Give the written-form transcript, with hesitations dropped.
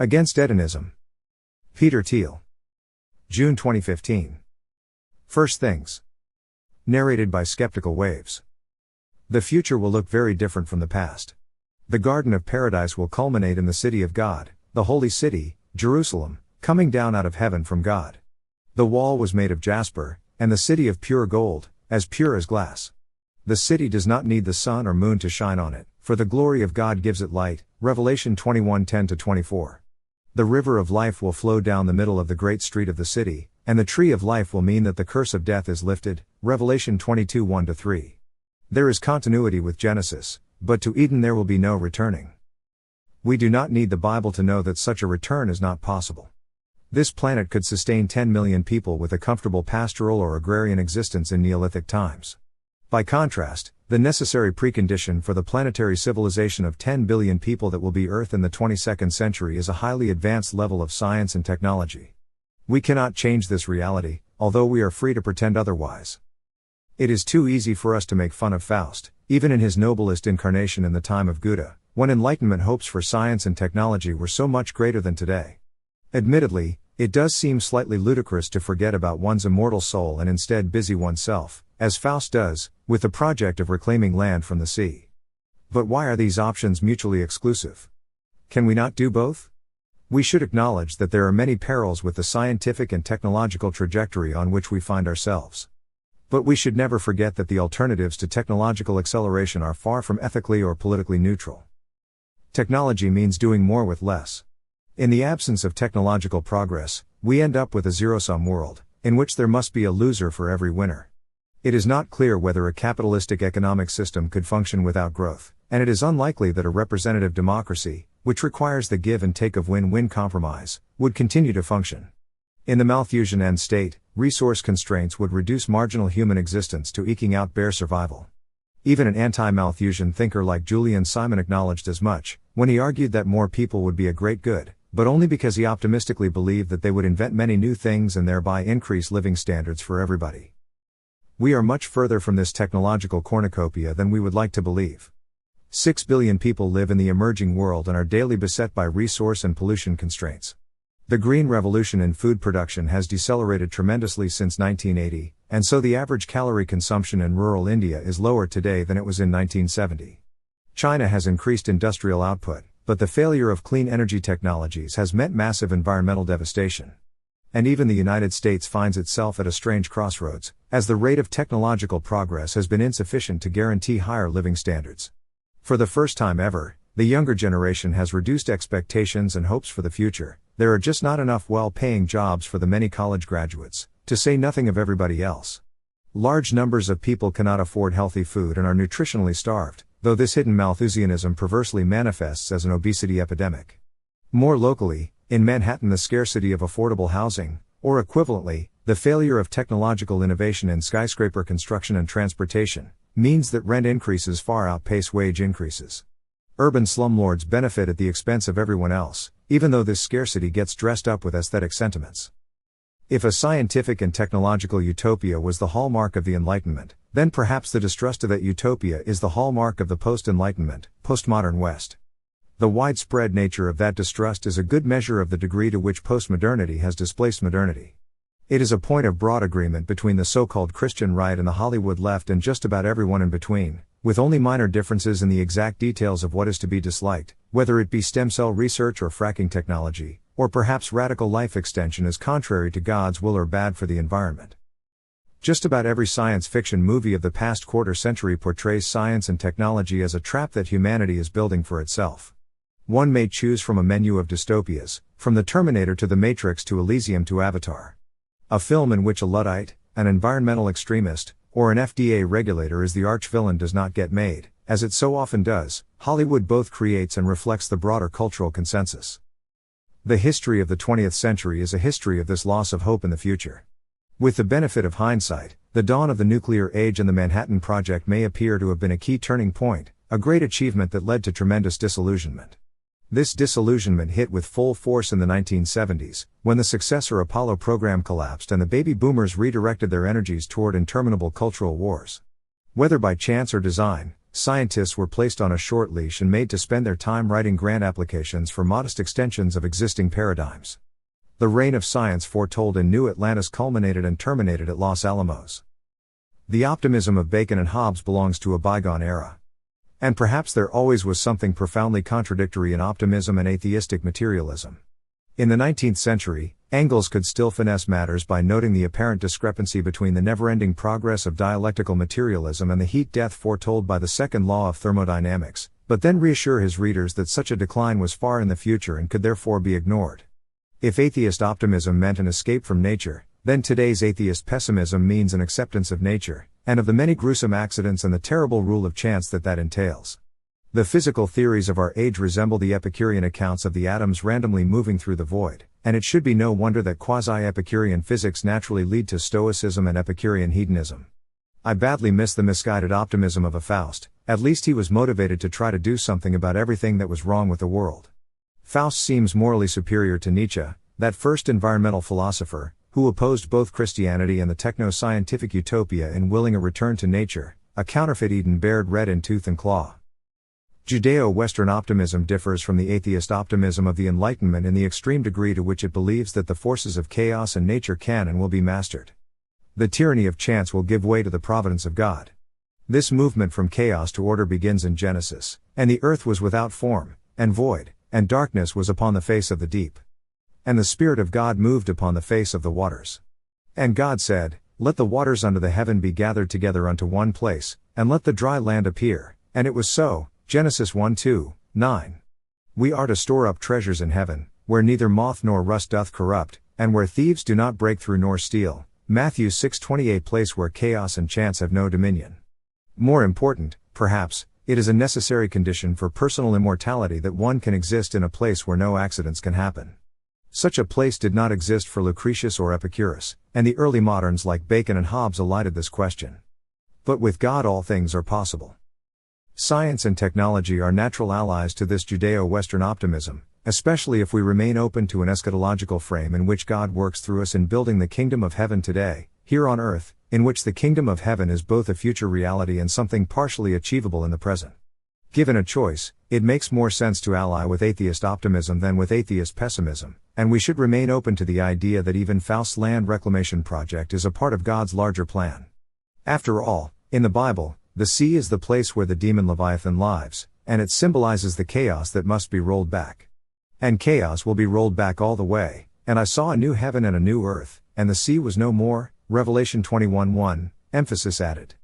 Against Edenism. Peter Thiel. June 2015. First Things. Narrated by Skeptical Waves. The future will look very different from the past. The Garden of Paradise will culminate in the city of God, the holy city, Jerusalem, coming down out of heaven from God. The wall was made of jasper, and the city of pure gold, as pure as glass. The city does not need the sun or moon to shine on it, for the glory of God gives it light. Revelation 21:10-24. The river of life will flow down the middle of the great street of the city, and the tree of life will mean that the curse of death is lifted. Revelation 22:1-3. There is continuity with Genesis, but to Eden there will be no returning. We do not need the Bible to know that such a return is not possible. This planet could sustain 10 million people with a comfortable pastoral or agrarian existence in Neolithic times. By contrast, the necessary precondition for the planetary civilization of 10 billion people that will be Earth in the 22nd century is a highly advanced level of science and technology. We cannot change this reality, although we are free to pretend otherwise. It is too easy for us to make fun of Faust, even in his noblest incarnation in the time of Goethe, when Enlightenment hopes for science and technology were so much greater than today. Admittedly, it does seem slightly ludicrous to forget about one's immortal soul and instead busy oneself, as Faust does, with the project of reclaiming land from the sea. But why are these options mutually exclusive? Can we not do both? We should acknowledge that there are many perils with the scientific and technological trajectory on which we find ourselves. But we should never forget that the alternatives to technological acceleration are far from ethically or politically neutral. Technology means doing more with less. In the absence of technological progress, we end up with a zero-sum world, in which there must be a loser for every winner. It is not clear whether a capitalistic economic system could function without growth, and it is unlikely that a representative democracy, which requires the give and take of win-win compromise, would continue to function. In the Malthusian end state, resource constraints would reduce marginal human existence to eking out bare survival. Even an anti-Malthusian thinker like Julian Simon acknowledged as much, when he argued that more people would be a great good, but only because he optimistically believed that they would invent many new things and thereby increase living standards for everybody. We are much further from this technological cornucopia than we would like to believe. 6 billion people live in the emerging world and are daily beset by resource and pollution constraints. The green revolution in food production has decelerated tremendously since 1980, and so the average calorie consumption in rural India is lower today than it was in 1970. China has increased industrial output, but the failure of clean energy technologies has meant massive environmental devastation. And even the United States finds itself at a strange crossroads, as the rate of technological progress has been insufficient to guarantee higher living standards. For the first time ever, the younger generation has reduced expectations and hopes for the future. There are just not enough well-paying jobs for the many college graduates, to say nothing of everybody else. Large numbers of people cannot afford healthy food and are nutritionally starved, though this hidden Malthusianism perversely manifests as an obesity epidemic. More locally, in Manhattan, the scarcity of affordable housing, or equivalently, the failure of technological innovation in skyscraper construction and transportation, means that rent increases far outpace wage increases. Urban slumlords benefit at the expense of everyone else, even though this scarcity gets dressed up with aesthetic sentiments. If a scientific and technological utopia was the hallmark of the Enlightenment, then perhaps the distrust of that utopia is the hallmark of the post-Enlightenment, postmodern West. The widespread nature of that distrust is a good measure of the degree to which postmodernity has displaced modernity. It is a point of broad agreement between the so-called Christian right and the Hollywood left and just about everyone in between, with only minor differences in the exact details of what is to be disliked, whether it be stem cell research or fracking technology, or perhaps radical life extension is contrary to God's will or bad for the environment. Just about every science fiction movie of the past quarter century portrays science and technology as a trap that humanity is building for itself. One may choose from a menu of dystopias, from the Terminator to the Matrix to Elysium to Avatar. A film in which a Luddite, an environmental extremist, or an FDA regulator is the arch-villain does not get made, as it so often does. Hollywood both creates and reflects the broader cultural consensus. The history of the 20th century is a history of this loss of hope in the future. With the benefit of hindsight, the dawn of the nuclear age and the Manhattan Project may appear to have been a key turning point, a great achievement that led to tremendous disillusionment. This disillusionment hit with full force in the 1970s, when the successor Apollo program collapsed and the baby boomers redirected their energies toward interminable cultural wars. Whether by chance or design, scientists were placed on a short leash and made to spend their time writing grant applications for modest extensions of existing paradigms. The reign of science foretold in New Atlantis culminated and terminated at Los Alamos. The optimism of Bacon and Hobbes belongs to a bygone era. And perhaps there always was something profoundly contradictory in optimism and atheistic materialism. In the 19th century, Engels could still finesse matters by noting the apparent discrepancy between the never-ending progress of dialectical materialism and the heat death foretold by the second law of thermodynamics, but then reassure his readers that such a decline was far in the future and could therefore be ignored. If atheist optimism meant an escape from nature, then today's atheist pessimism means an acceptance of nature, and of the many gruesome accidents and the terrible rule of chance that entails. The physical theories of our age resemble the Epicurean accounts of the atoms randomly moving through the void, and it should be no wonder that quasi-Epicurean physics naturally lead to Stoicism and Epicurean hedonism. I badly miss the misguided optimism of a Faust. At least he was motivated to try to do something about everything that was wrong with the world. Faust seems morally superior to Nietzsche, that first environmental philosopher, who opposed both Christianity and the techno-scientific utopia in willing a return to nature, a counterfeit Eden bared red in tooth and claw. Judeo-Western optimism differs from the atheist optimism of the Enlightenment in the extreme degree to which it believes that the forces of chaos and nature can and will be mastered. The tyranny of chance will give way to the providence of God. This movement from chaos to order begins in Genesis, and the earth was without form, and void, and darkness was upon the face of the deep. And the Spirit of God moved upon the face of the waters. And God said, Let the waters under the heaven be gathered together unto one place, and let the dry land appear. And it was so. Genesis 1:2-9. We are to store up treasures in heaven, where neither moth nor rust doth corrupt, and where thieves do not break through nor steal. Matthew 6:28. Place where chaos and chance have no dominion. More important, perhaps, it is a necessary condition for personal immortality that one can exist in a place where no accidents can happen. Such a place did not exist for Lucretius or Epicurus, and the early moderns like Bacon and Hobbes elided this question. But with God all things are possible. Science and technology are natural allies to this Judeo-Western optimism, especially if we remain open to an eschatological frame in which God works through us in building the kingdom of heaven today, here on earth, in which the kingdom of heaven is both a future reality and something partially achievable in the present. Given a choice, it makes more sense to ally with atheist optimism than with atheist pessimism, and we should remain open to the idea that even Faust's land reclamation project is a part of God's larger plan. After all, in the Bible, the sea is the place where the demon Leviathan lives, and it symbolizes the chaos that must be rolled back. And chaos will be rolled back all the way. And I saw a new heaven and a new earth, and the sea was no more. Revelation 21:1, emphasis added.